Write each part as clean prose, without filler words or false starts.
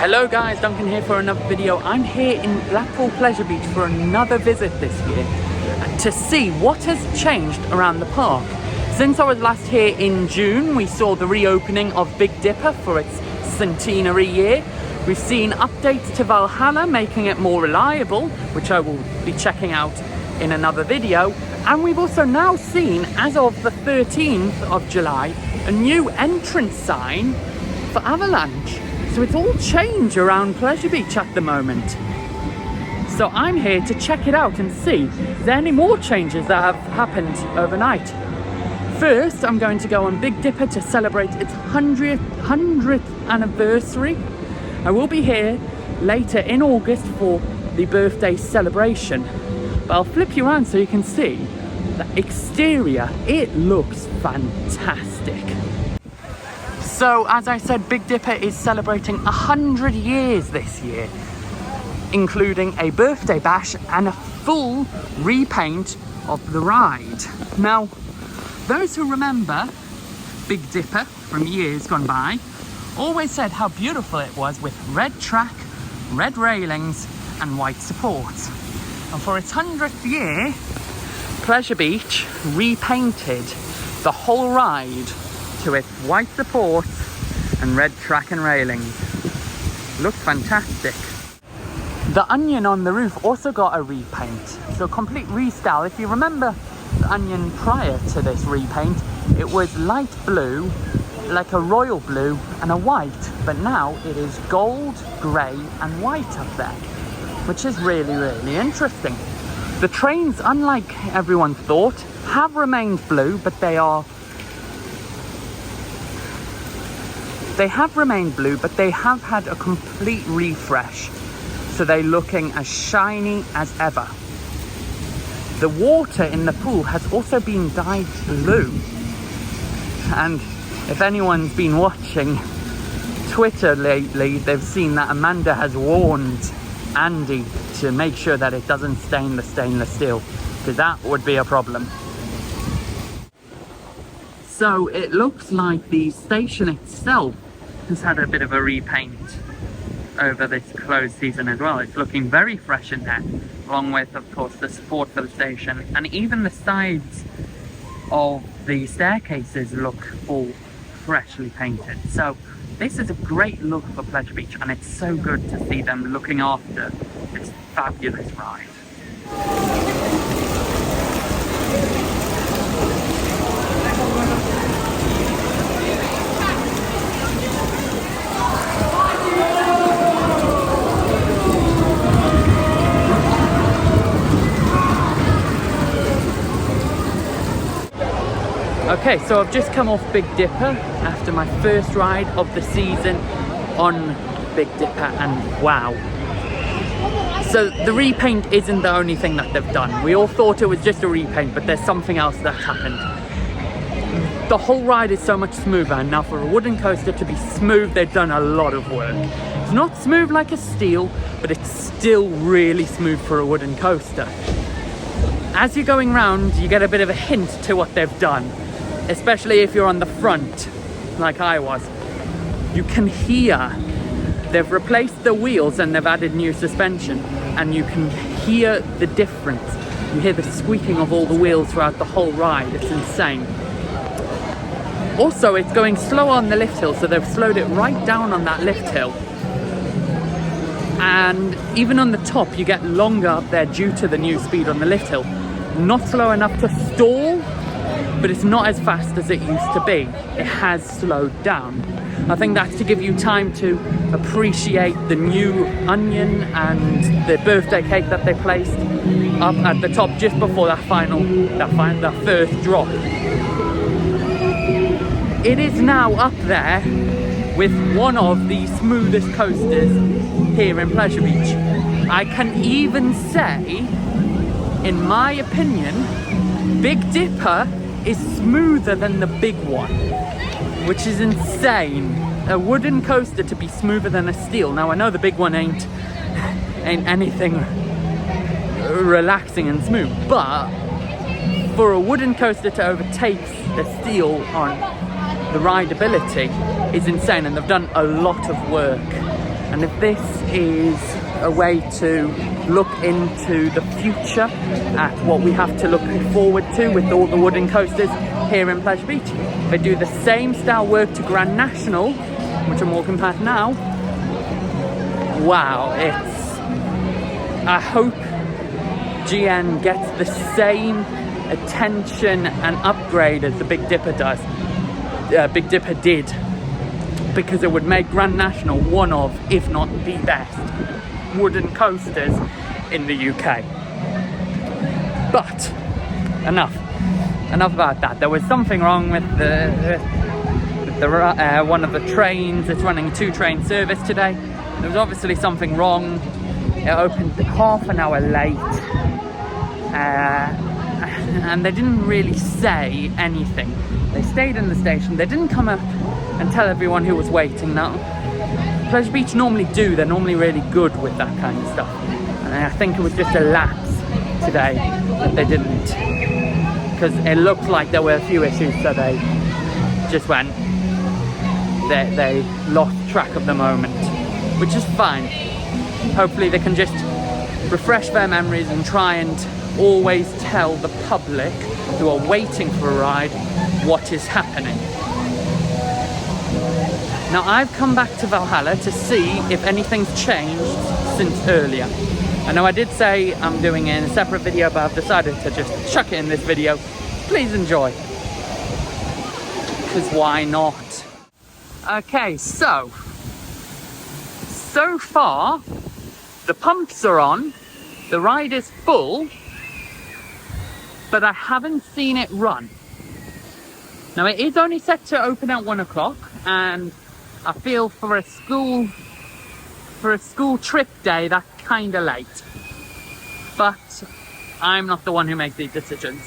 Hello guys, Duncan here for another video. I'm here in Blackpool Pleasure Beach for another visit this year to see what has changed around the park. Since I was last here in June, we saw the reopening of Big Dipper for its centenary year. We've seen updates to Valhalla, making it more reliable, which I will be checking out in another video. And we've also now seen, as of the 13th of July, a new entrance sign for Avalanche. So it's all change around Pleasure Beach at the moment. So I'm here to check it out and see if there are any more changes that have happened overnight. First, I'm going to go on Big Dipper to celebrate its 100th anniversary. I will be here later in August for the birthday celebration. But I'll flip you around so you can see the exterior. It looks fantastic. So, as I said, Big Dipper is celebrating 100 years this year, including a birthday bash and a full repaint of the ride. Now, those who remember Big Dipper from years gone by always said how beautiful it was with red track, red railings and white supports. And for its 100th year, Pleasure Beach repainted the whole ride to its white supports and red track and railings. Looks fantastic. The onion on the roof also got a repaint, so complete restyle. If you remember the onion prior to this repaint, it was light blue, like a royal blue and a white, but now it is gold, grey and white up there, which is really interesting. The trains, unlike everyone thought, have remained blue, but they have had a complete refresh, so they're looking as shiny as ever. The water in the pool has also been dyed blue, and if anyone's been watching Twitter lately, they've seen that Amanda has warned Andy to make sure that it doesn't stain the stainless steel, because that would be a problem. So it looks like the station itself has had a bit of a repaint over this closed season as well. It's looking very fresh in there, along with, of course, the support for the station, and even the sides of the staircases look all freshly painted. So this is a great look for Pleasure Beach, and it's so good to see them looking after this fabulous ride. Okay, so I've just come off Big Dipper after my first ride of the season on Big Dipper, and wow. So the repaint isn't the only thing that they've done. We all thought it was just a repaint, but there's something else that's happened. The whole ride is so much smoother, and now for a wooden coaster to be smooth, they've done a lot of work. It's not smooth like a steel, but it's still really smooth for a wooden coaster. As you're going round, you get a bit of a hint to what they've done, especially if you're on the front, like I was. You can hear they've replaced the wheels and they've added new suspension, and you can hear the difference. You hear the squeaking of all the wheels throughout the whole ride. It's insane. Also, it's going slower on the lift hill, so they've slowed it right down on that lift hill. And even on the top, you get longer up there due to the new speed on the lift hill. Not slow enough to stall, but it's not as fast as it used to be. It has slowed down. I think that's to give you time to appreciate the new onion and the birthday cake that they placed up at the top just before that first drop. It is now up there with one of the smoothest coasters here in Pleasure Beach. I can even say, in my opinion, Big Dipper is smoother than the big one, which is insane. A wooden coaster to be smoother than a steel. Now I know the big one ain't anything relaxing and smooth, but for a wooden coaster to overtake the steel on the rideability is insane, and they've done a lot of work And if this is a way to look into the future at what we have to look forward to with all the wooden coasters here in Pleasure Beach, they do the same style work to Grand National, which I'm walking past now. Wow, I hope GN gets the same attention and upgrade as the Big Dipper did, because it would make Grand National one of, if not the best, wooden coasters in the UK. But enough about that. There was something wrong with one of the trains. It's running a 2-train service today. There was obviously something wrong. It opened half an hour late, and they didn't really say anything. They stayed in the station. They didn't come up and tell everyone who was waiting. Now, Pleasure Beach normally do. They're normally really good with that kind of stuff. And I think it was just a lapse today that they didn't, because it looked like there were a few issues, so they just went. They lost track of the moment, which is fine. Hopefully they can just refresh their memories and try and always tell the public who are waiting for a ride what is happening. Now, I've come back to Valhalla to see if anything's changed since earlier. I know I did say I'm doing it in a separate video, but I've decided to just chuck it in this video. Please enjoy, because why not? Okay, so far the pumps are on, the ride is full, but I haven't seen it run. Now, it is only set to open at 1 o'clock, and I feel for a school trip day, that's kind of late. But I'm not the one who makes these decisions.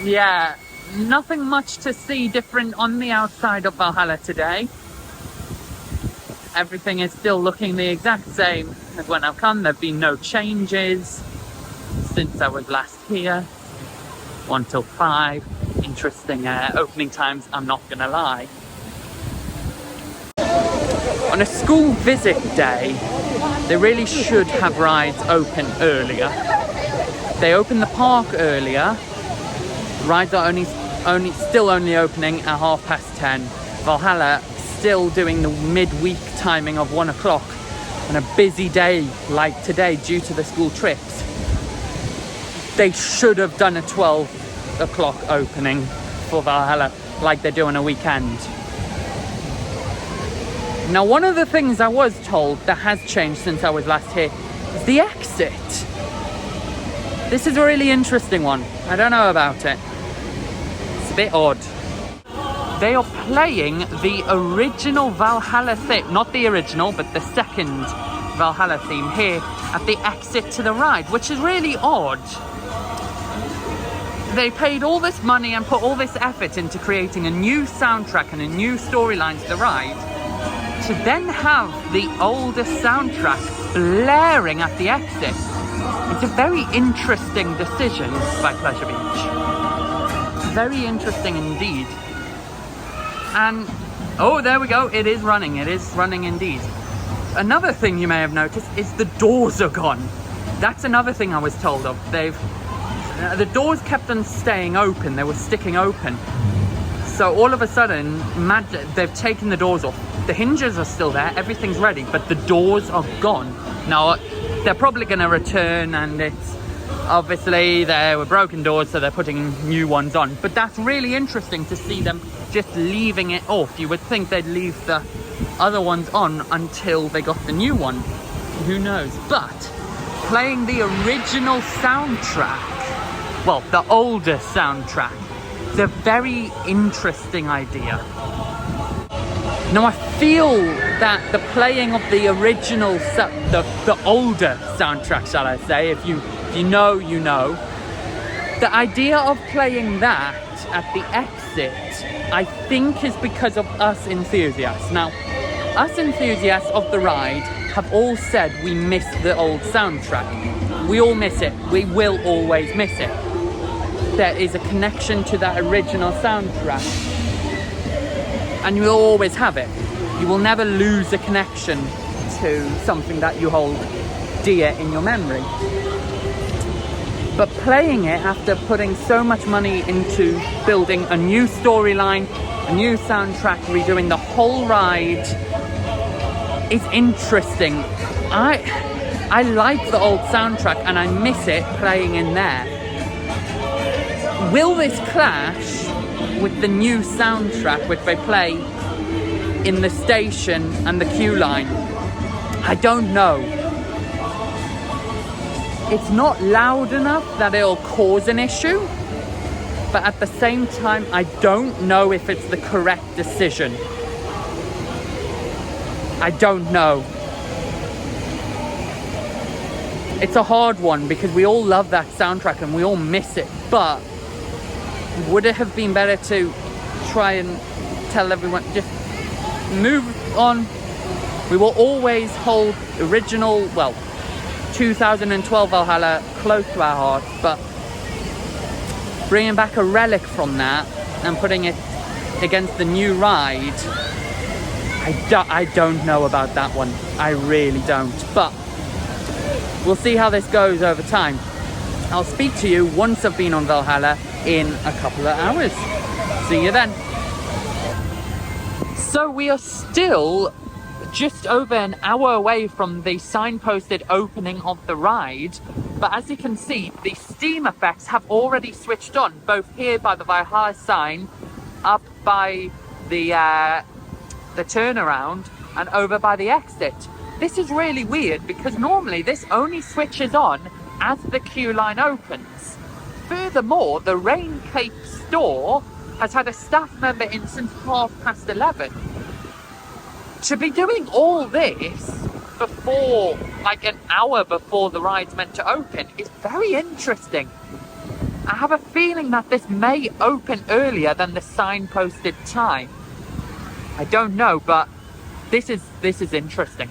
Yeah, nothing much to see different on the outside of Valhalla today. Everything is still looking the exact same as when I've come. There have been no changes since I was last here. 1 till 5. Interesting opening times, I'm not gonna lie. On a school visit day, they really should have rides open earlier. They open the park earlier. Rides are still only opening at 10:30. Valhalla still doing the midweek timing of 1 o'clock on a busy day like today due to the school trips. They should have done a 12 o'clock opening for Valhalla like they do on a weekend. Now, one of the things I was told that has changed since I was last here is the exit. This is a really interesting one. I don't know about it. It's a bit odd. They are playing the original Valhalla theme, not the original, but the second Valhalla theme here at the exit to the ride, which is really odd. They paid all this money and put all this effort into creating a new soundtrack and a new storyline to the ride, to then have the older soundtrack blaring at the exit. It's a very interesting decision by Pleasure Beach. Very interesting indeed. And, oh, there we go. It is running. It is running indeed. Another thing you may have noticed is the doors are gone. That's another thing I was told of. The doors kept on staying open. They were sticking open. So all of a sudden, they've taken the doors off. The hinges are still there. Everything's ready, but the doors are gone. Now, they're probably going to return, and it's obviously there were broken doors, so they're putting new ones on. But that's really interesting to see them just leaving it off. You would think they'd leave the other ones on until they got the new one. Who knows? But playing the original soundtrack, well, the older soundtrack, is a very interesting idea. Now, I feel that the playing of the original, the older soundtrack, shall I say, if you know, you know. The idea of playing that at the exit, I think, is because of us enthusiasts. Now, us enthusiasts of the ride have all said we miss the old soundtrack. We all miss it. We will always miss it. There is a connection to that original soundtrack. and you'll always have it. You will never lose a connection to something that you hold dear in your memory. But playing it after putting so much money into building a new storyline, a new soundtrack, redoing the whole ride is interesting. I like the old soundtrack and I miss it playing in there. Will this clash with the new soundtrack which they play in the station and the queue line? I don't know. It's not loud enough that it'll cause an issue, but at the same time, I don't know if it's the correct decision. I don't know. It's a hard one because we all love that soundtrack and we all miss it, but would it have been better to try and tell everyone, just move on? We will always hold original, 2012 Valhalla close to our hearts, but bringing back a relic from that and putting it against the new ride, I don't know about that one. I really don't, but we'll see how this goes over time. I'll speak to you once I've been on Valhalla in a couple of hours. See you then. So we are still just over an hour away from the signposted opening of the ride, but as you can see, the steam effects have already switched on, both here by the Valhalla sign, up by the turnaround, and over by the exit. This is really weird because normally this only switches on as the queue line opens. Furthermore, the Rain Cape store has had a staff member in since 11:30. To be doing all this before, like an hour before the ride's meant to open, is very interesting. I have a feeling that this may open earlier than the signposted time. I don't know, but this is interesting.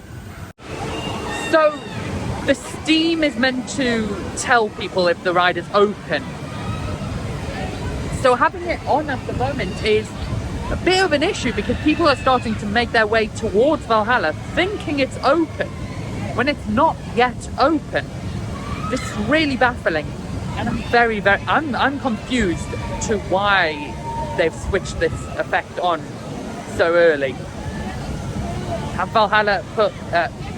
So the steam is meant to tell people if the ride is open. So having it on at the moment is a bit of an issue because people are starting to make their way towards Valhalla thinking it's open when it's not yet open. This is really baffling, and I'm confused to why they've switched this effect on so early.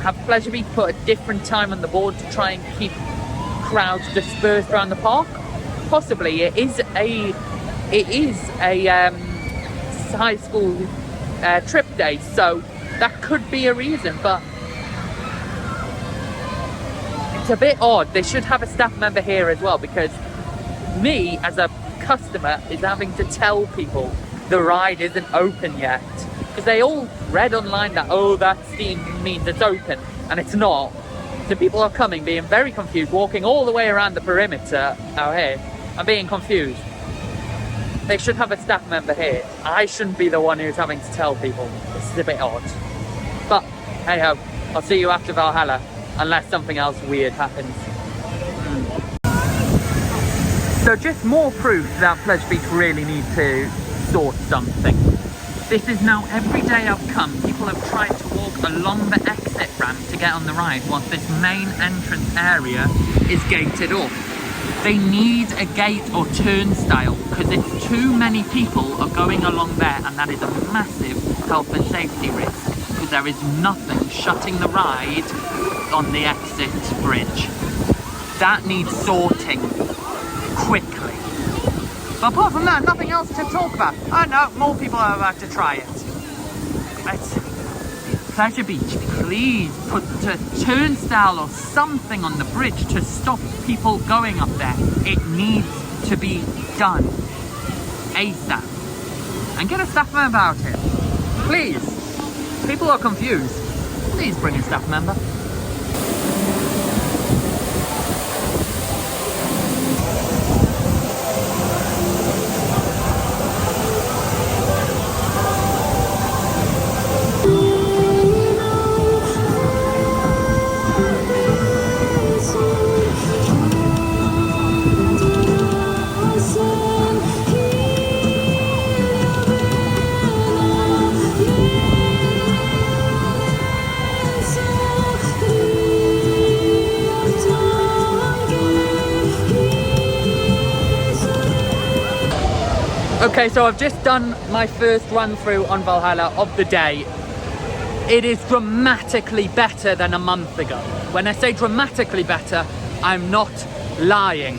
Have Pleasure Beach put a different time on the board to try and keep crowds dispersed around the park? Possibly. It is a high school trip day, so that could be a reason, but it's a bit odd. They should have a staff member here as well, because me as a customer is having to tell people the ride isn't open yet, because they all read online that, oh, that steam means it's open, and it's not. So people are coming, being very confused, walking all the way around the perimeter out here and being confused. They should have a staff member here. I shouldn't be the one who's having to tell people. This is a bit odd. But hey ho, I'll see you after Valhalla, unless something else weird happens. So just more proof that Pleasure Beach really need to sort something. This is now every day I've come, people have tried to walk along the exit ramp to get on the ride, whilst this main entrance area is gated off. They need a gate or turnstile because it's too many people are going along there, and that is a massive health and safety risk because there is nothing shutting the ride on the exit bridge. That needs sorting quickly. But apart from that, nothing else to talk about. Oh no, more people are about to try it. Pleasure Beach, please put a turnstile or something on the bridge to stop people going up there. It needs to be done ASAP. And get a staff member out here. Please. People are confused. Please bring a staff member. Okay, so I've just done my first run through on Valhalla of the day. It is dramatically better than a month ago. When I say dramatically better, I'm not lying.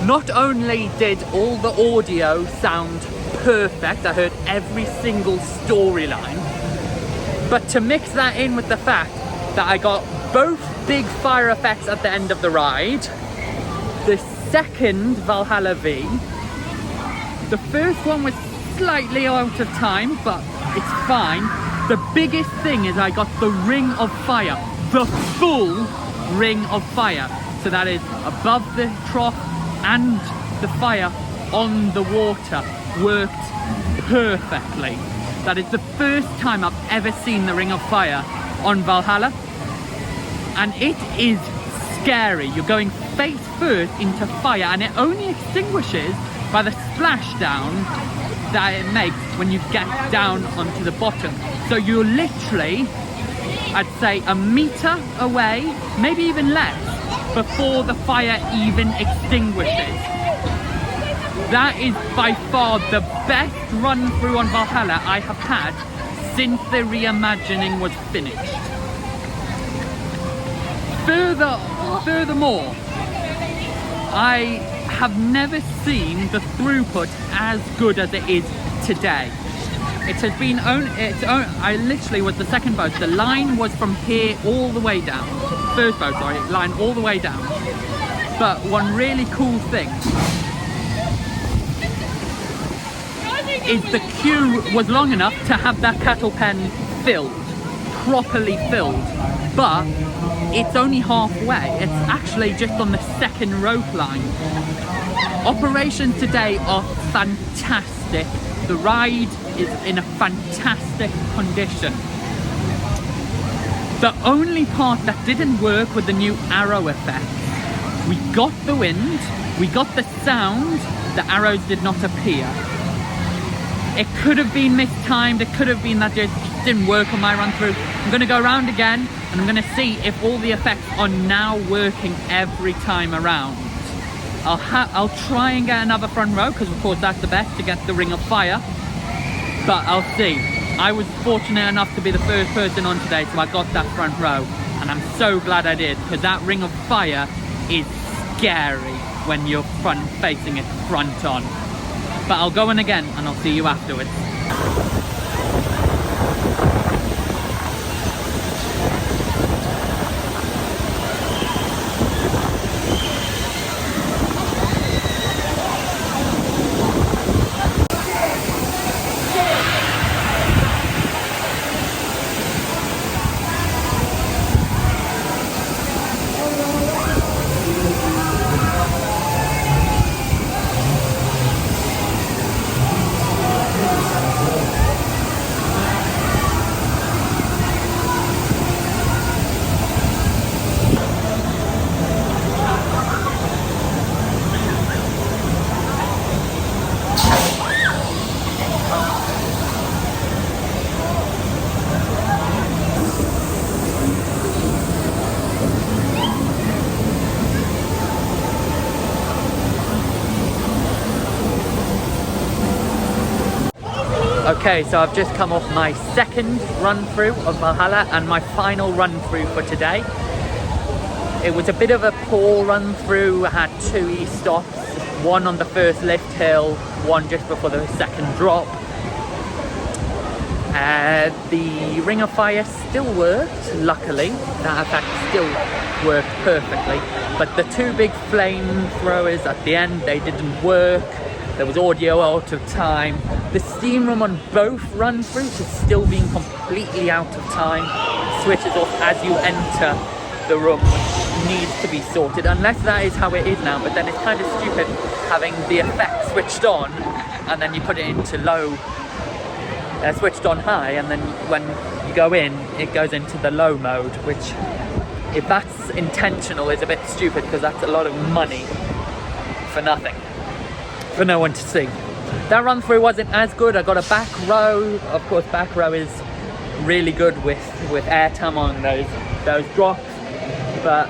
Not only did all the audio sound perfect, I heard every single storyline, but to mix that in with the fact that I got both big fire effects at the end of the ride, the second Valhalla V, the first one was slightly out of time, but it's fine. The biggest thing is I got the Ring of Fire, the full Ring of Fire. So that is above the trough and the fire on the water worked perfectly. That is the first time I've ever seen the Ring of Fire on Valhalla. And it is scary. You're going face first into fire and it only extinguishes by the splashdown that it makes when you get down onto the bottom. So you're literally, I'd say, a meter away, maybe even less, before the fire even extinguishes. That is by far the best run through on Valhalla I have had since the reimagining was finished. Furthermore, I have never seen the throughput as good as it is today. It has been I literally was the second boat. The line was from here all the way down. First boat, sorry, line all the way down. But one really cool thing is the queue was long enough to have that cattle pen filled, properly filled. But it's only halfway. It's actually just on the second rope line. Operations today are fantastic. The ride is in a fantastic condition. The only part that didn't work with the new arrow effect. We got the wind, we got the sound, the arrows did not appear. It could have been mistimed, it could have been that it just didn't work on my run through. I'm going to go around again and I'm going to see if all the effects are now working every time around. I'll try and get another front row because of course that's the best to get the Ring of Fire. But I'll see. I was fortunate enough to be the first person on today, so I got that front row. And I'm so glad I did, because that Ring of Fire is scary when you're facing it front on. But I'll go in again and I'll see you afterwards. Okay, so I've just come off my second run through of Valhalla and my final run through for today. It was a bit of a poor run through. I had 2 e-stops, one on the first lift hill, one just before the second drop. The Ring of Fire still worked, luckily. That effect still worked perfectly. But the 2 big flamethrowers at the end, they didn't work. There was audio out of time. The steam room on both run-throughs is still being completely out of time. Switches off as you enter the room, which needs to be sorted, unless that is how it is now. But then it's kind of stupid having the effect switched on and then you put it into low, switched on high, and then when you go in, it goes into the low mode, which, if that's intentional, is a bit stupid because that's a lot of money for nothing, for no one to see. That run through wasn't as good. I got a back row. Of course, back row is really good with air time on those drops, but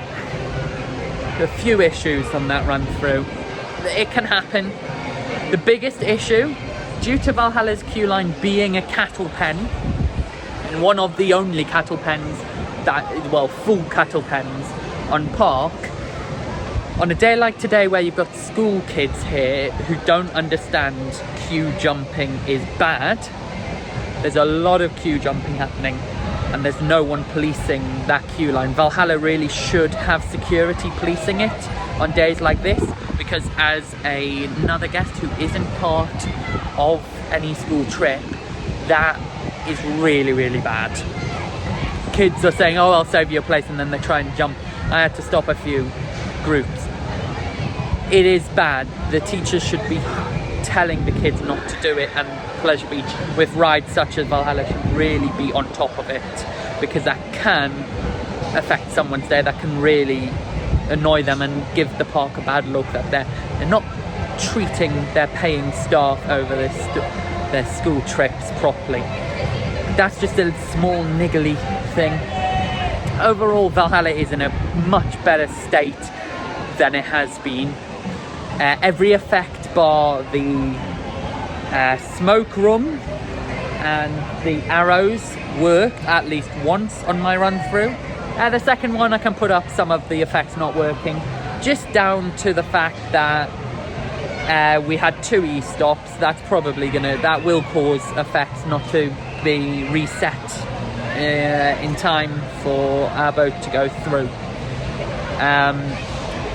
a few issues on that run through. It can happen. The biggest issue, due to Valhalla's queue line being a cattle pen, and one of the only cattle pens that, well, full cattle pens on park, on a day like today where you've got school kids here who don't understand queue jumping is bad, there's a lot of queue jumping happening and there's no one policing that queue line. Valhalla really should have security policing it on days like this, because as another guest who isn't part of any school trip, that is really, really bad. Kids are saying, oh, I'll save you a place, and then they try and jump. I had to stop a few groups. It is bad. The teachers should be telling the kids not to do it, and Pleasure Beach with rides such as Valhalla should really be on top of it, because that can affect someone's day. That can really annoy them and give the park a bad look that they're not treating their paying staff over their school trips properly. That's just a small niggly thing. Overall, Valhalla is in a much better state than it has been. Every effect bar the smoke room and the arrows worked at least once on my run through. The second one I can put up some of the effects not working, just down to the fact that we had 2 e-stops. That will cause effects not to be reset in time for our boat to go through.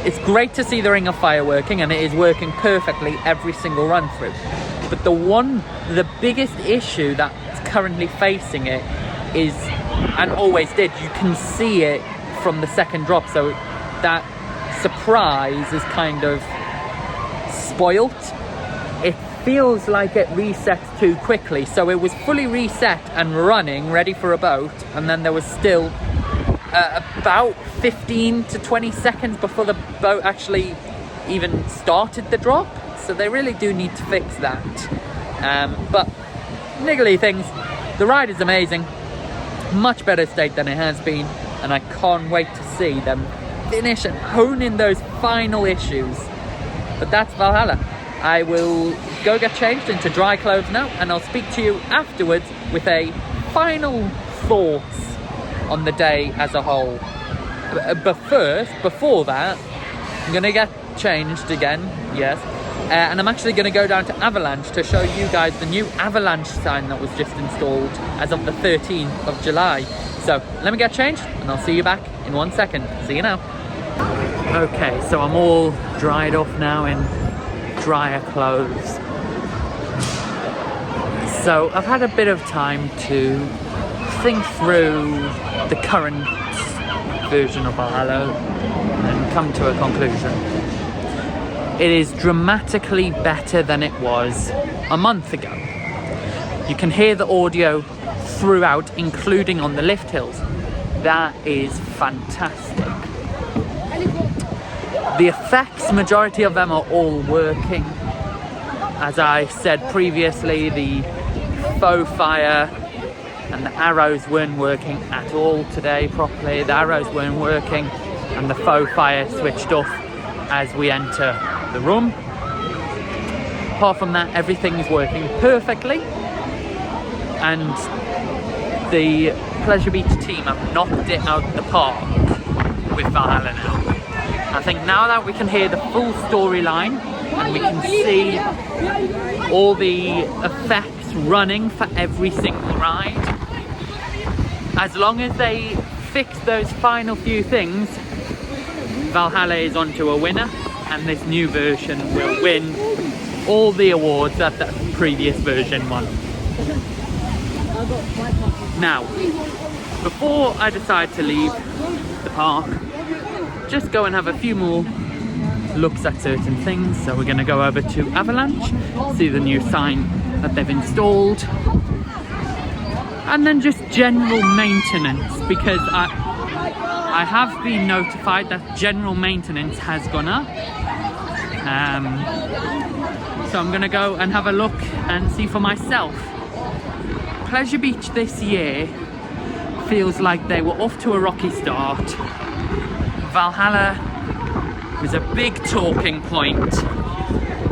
It's great to see the Ring of Fire working, and it is working perfectly every single run through. But the biggest issue that's currently facing it is, and always did, you can see it from the second drop, so that surprise is kind of spoilt. It feels like it resets too quickly, so it was fully reset and running, ready for a boat, and then there was still about 15 to 20 seconds before the boat actually even started the drop. So they really do need to fix that. But niggly things. The ride is amazing, much better state than it has been, and I can't wait to see them finish and hone in those final issues. But that's Valhalla. I will go get changed into dry clothes now, and I'll speak to you afterwards with a final thoughts on the day as a whole. But first, before that, I'm gonna get changed again, yes, and I'm actually gonna go down to Avalanche to show you guys the new Avalanche sign that was just installed as of the 13th of July. So let me get changed and I'll see you back in 1 second. See you now. Okay, so I'm all dried off now in drier clothes. So I've had a bit of time to think through the current version of Valhalla and come to a conclusion. It is dramatically better than it was a month ago. You can hear the audio throughout, including on the lift hills. That is fantastic. The effects, majority of them are all working. As I said previously, the faux fire and the arrows weren't working at all today properly. The arrows weren't working and the faux fire switched off as we enter the room. Apart from that, everything's working perfectly, and the Pleasure Beach team have knocked it out of the park with Valhalla now. I think now that we can hear the full storyline and we can see all the effects running for every single ride, as long as they fix those final few things, Valhalla is onto a winner, and this new version will win all the awards that the previous version won. Now, before I decide to leave the park, just go and have a few more looks at certain things. So we're going to go over to Avalanche, see the new sign that they've installed, and then just general maintenance, because I have been notified that general maintenance has gone up. So I'm gonna go and have a look and see for myself. Pleasure Beach this year feels like they were off to a rocky start. Valhalla was a big talking point,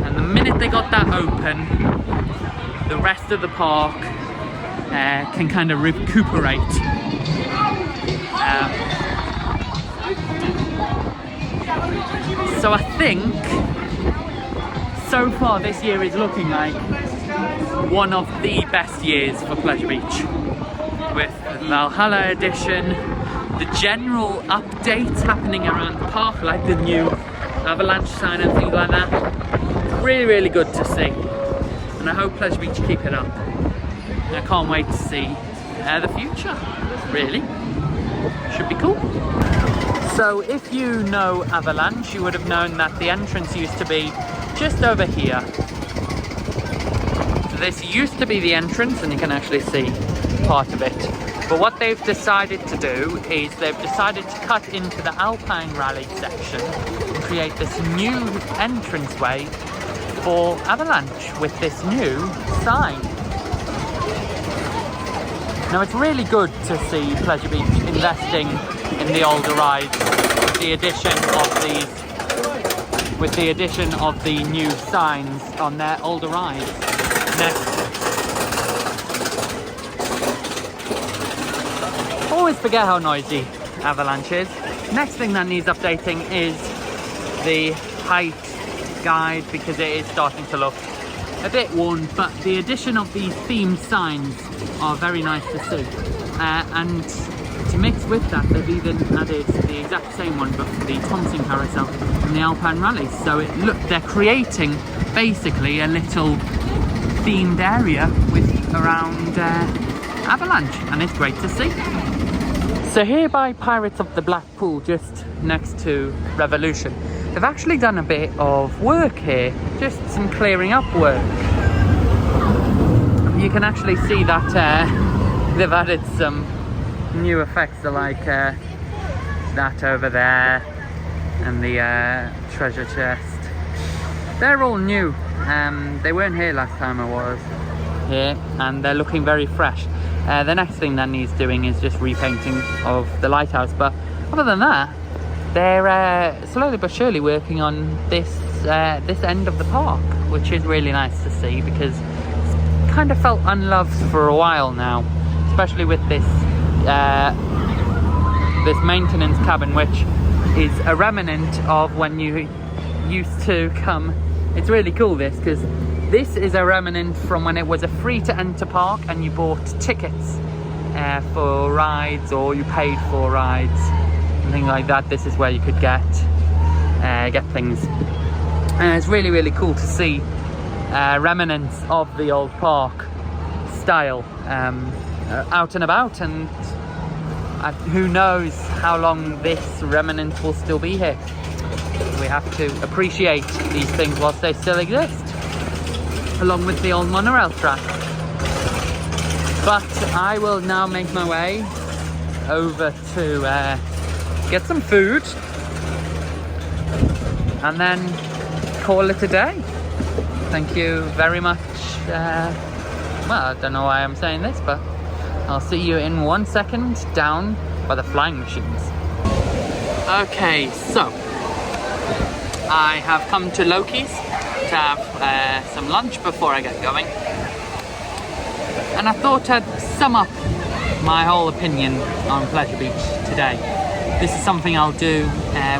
and And the minute they got that open, the rest of the park can kind of recuperate. So I think so far this year is looking like one of the best years for Pleasure Beach, with the Valhalla edition, the general updates happening around the park, like the new Avalanche sign and things like that. Really good to see, and I hope Pleasure Beach keep it up. And I can't wait to see the future. Really should be cool. So if you know Avalanche, you would have known that the entrance used to be just over here. So this used to be the entrance, and you can actually see part of it. But what they've decided to do is they've decided to cut into the Alpine Rally section and create this new entranceway for Avalanche with this new sign. Now it's really good to see Pleasure Beach investing in the older rides with the addition of the new signs on their older rides. Always forget how noisy Avalanche is. Next thing that needs updating is the height guide, because it is starting to look a bit worn, but the addition of these themed signs are very nice to see. And to mix with that, they've even added the exact same one, but for the Thompson Carousel and the Alpine Rally. So they're creating basically a little themed area around Avalanche, and it's great to see. So here by Pirates of the Blackpool, just next to Revolution, they've actually done a bit of work here, just some clearing up work. You can actually see that they've added some new effects, like that over there and the treasure chest. They're all new. They weren't here last time I was here, and they're looking very fresh. The next thing that needs doing is just repainting of the lighthouse, but other than that, they're slowly but surely working on this end of the park, which is really nice to see, because it's kind of felt unloved for a while now, especially with this this maintenance cabin, which is a remnant of when you used to come. It's really cool, this, because this is a remnant from when it was a free to enter park and you bought tickets for rides, or you paid for rides and things like that. This is where you could get things, and it's really cool to see remnants of the old park style out and about, and who knows how long this remnant will still be here. We have to appreciate these things whilst they still exist, along with the old monorail track. But I will now make my way over to get some food and then call it a day. Thank you very much. Well, I don't know why I'm saying this, but I'll see you in 1 second down by the flying machines. Okay, so I have come to Loki's to have some lunch before I get going, and I thought I'd sum up my whole opinion on Pleasure Beach today. This is something I'll do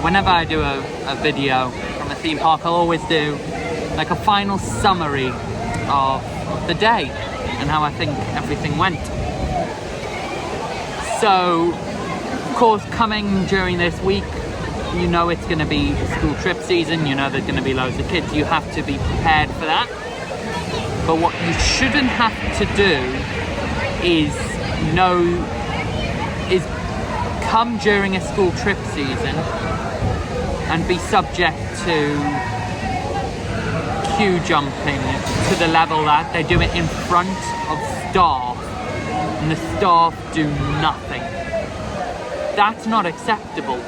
whenever I do a video from a theme park. I'll always do like a final summary of the day and how I think everything went. So, of course, coming during this week, you know it's going to be school trip season, you know there's going to be loads of kids, you have to be prepared for that. But what you shouldn't have to do is come during a school trip season and be subject to queue jumping to the level that they do it in front of staff and the staff do nothing. That's not acceptable.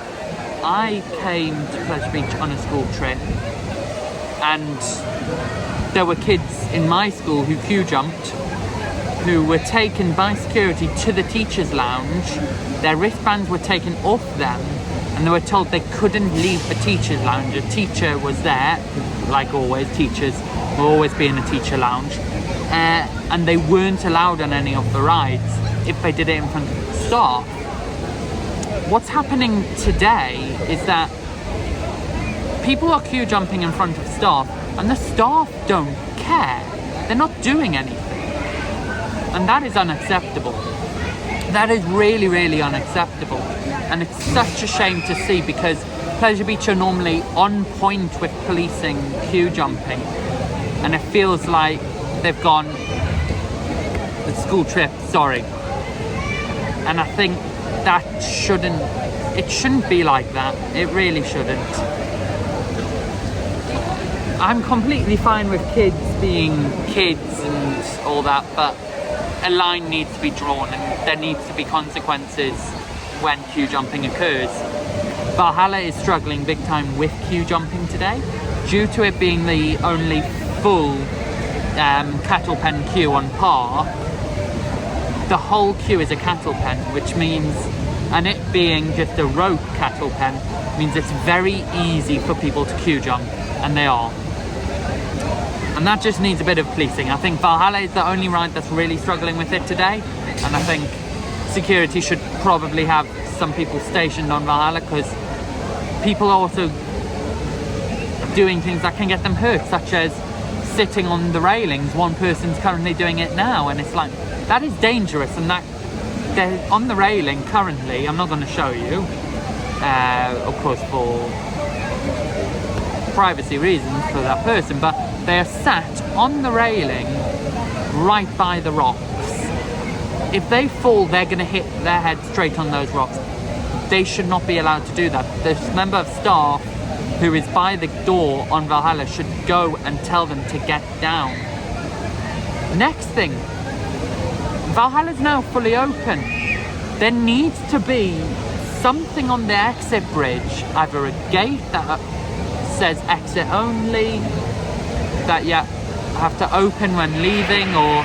I came to Pleasure Beach on a school trip, and there were kids in my school who queue jumped, who were taken by security to the teachers' lounge. Their wristbands were taken off them and they were told they couldn't leave the teacher's lounge. A teacher was there, like always, teachers will always be in a teacher lounge, and they weren't allowed on any of the rides if they did it in front of the staff. What's happening today is that people are queue jumping in front of staff, and the staff don't care. They're not doing anything, and that is unacceptable. That is really, really unacceptable, and it's such a shame to see, because Pleasure Beach are normally on point with policing queue jumping, and it feels like they've gone the school trip, sorry. And I think that it shouldn't be like that. It really shouldn't. I'm completely fine with kids being kids and all that, but a line needs to be drawn, and there needs to be consequences when queue jumping occurs. Valhalla is struggling big time with queue jumping today, due to it being the only full cattle pen queue on par. The whole queue is a cattle pen, which means, and it being just a rope cattle pen, means it's very easy for people to queue jump, and they are. And that just needs a bit of policing. I think Valhalla is the only ride that's really struggling with it today, and I think security should probably have some people stationed on Valhalla, because people are also doing things that can get them hurt, such as sitting on the railings. One person's currently doing it now, and it's like, that is dangerous, and that they're on the railing currently. I'm not going to show you, of course, for privacy reasons for that person, but they are sat on the railing right by the rocks. If they fall, they're going to hit their head straight on those rocks. They should not be allowed to do that. This member of staff who is by the door on Valhalla should go and tell them to get down. Next thing, Valhalla is now fully open. There needs to be something on the exit bridge, either a gate that says exit only, that you have to open when leaving, or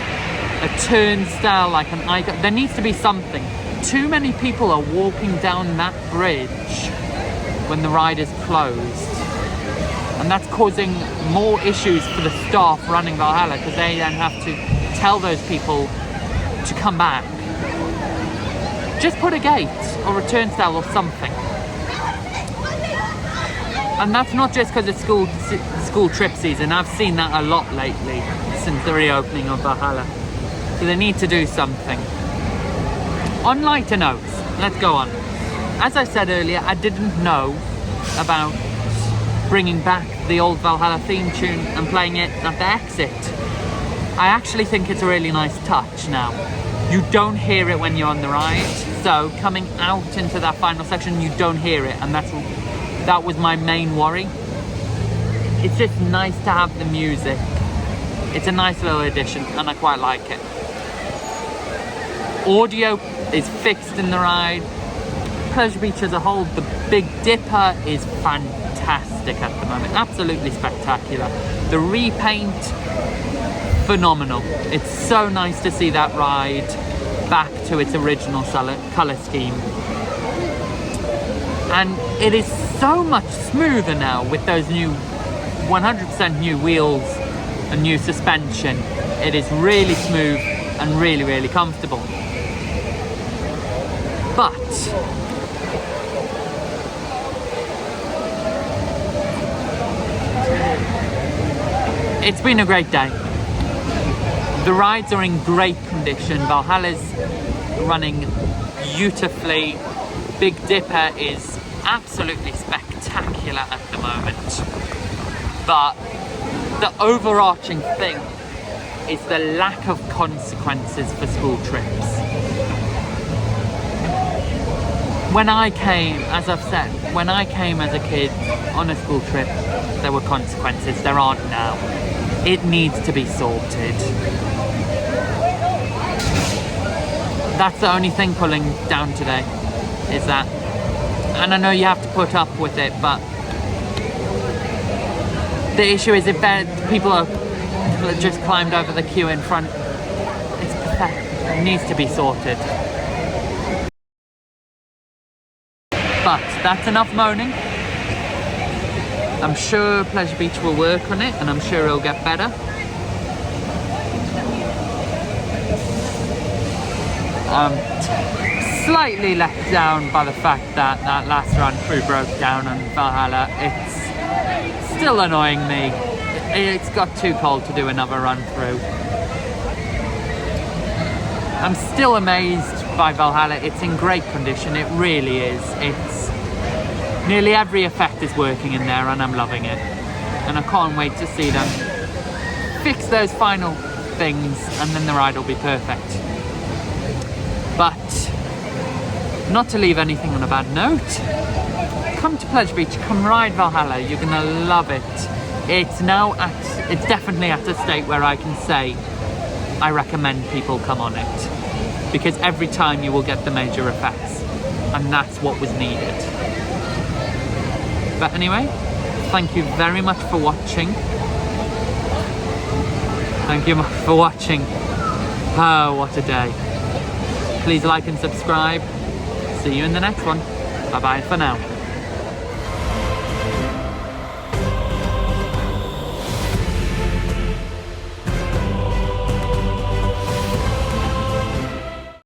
a turnstile like an icon. There needs to be something. Too many people are walking down that bridge when the ride is closed, and that's causing more issues for the staff running Valhalla, because they then have to tell those people to come back. Just put a gate or a turnstile or something. And that's not just because it's school trip season. I've seen that a lot lately since the reopening of Valhalla. So they need to do something. On lighter notes, let's go on. As I said earlier, I didn't know about bringing back the old Valhalla theme tune and playing it at the exit. I actually think it's a really nice touch now. You don't hear it when you're on the ride, so coming out into that final section, you don't hear it, and that was my main worry. It's just nice to have the music. It's a nice little addition, and I quite like it. Audio is fixed in the ride. Pleasure Beach as a whole, the Big Dipper is fantastic at the moment. Absolutely spectacular. The repaint, phenomenal. It's so nice to see that ride back to its original colour scheme. And it is so much smoother now with those new 100% new wheels and new suspension. It is really smooth and really, really comfortable. But it's been a great day. The rides are in great condition. Valhalla's running beautifully. Big Dipper is absolutely spectacular at the moment. But the overarching thing is the lack of consequences for school trips. When I came, as I've said, when I came as a kid on a school trip, there were consequences. There aren't now. It needs to be sorted. That's the only thing pulling down today, is that. And I know you have to put up with it, but the issue is if people are just climbed over the queue in front, it's pathetic. It needs to be sorted. But that's enough moaning. I'm sure Pleasure Beach will work on it, and I'm sure it'll get better. I'm slightly let down by the fact that that last run through broke down on Valhalla. It's still annoying me. It's got too cold to do another run through. I'm still amazed by Valhalla. It's in great condition, it really is. It's nearly every effect is working in there, and I'm loving it. And I can't wait to see them fix those final things, and then the ride will be perfect. But not to leave anything on a bad note, come to Pleasure Beach, come ride Valhalla, you're gonna love it. It's definitely at a state where I can say I recommend people come on it, because every time you will get the major effects, and that's what was needed. But anyway, thank you very much for watching. Thank you for watching. Oh, what a day. Please like and subscribe. See you in the next one. Bye bye for now.